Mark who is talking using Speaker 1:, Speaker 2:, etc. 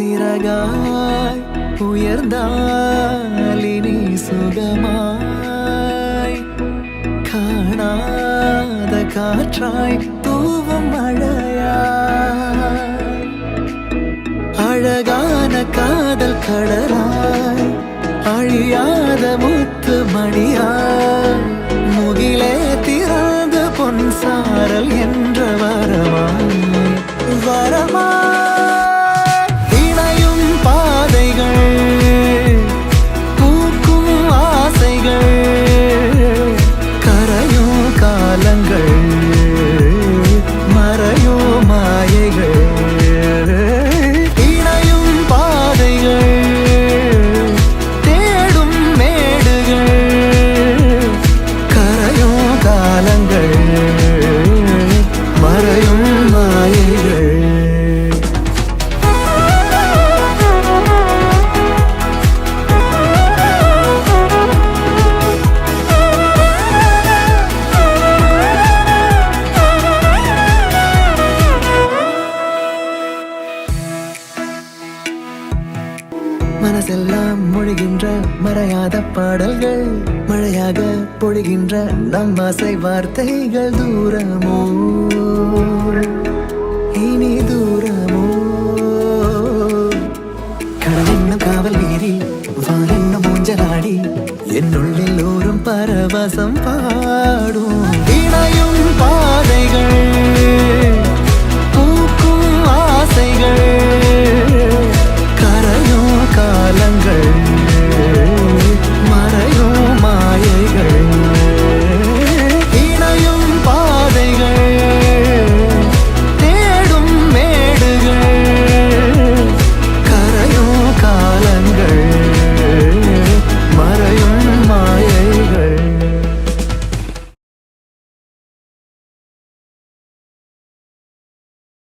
Speaker 1: சிறகாய் உயர்ந்தாலினி சுகமாய் காணாத காற்றாய் தூவும் மழையாய் அழகான காதல் கடலாய் அழியாத முத்து மணியாய் முகிலே திறந்து பொன் சாரல் என்ற வரமாய் வரமாய் மனசெல்லாம் மொழிகின்ற மறையாத பாடல்கள் மழையாக பொழிகின்ற நம் ஆசை வார்த்தைகள் தூரமோ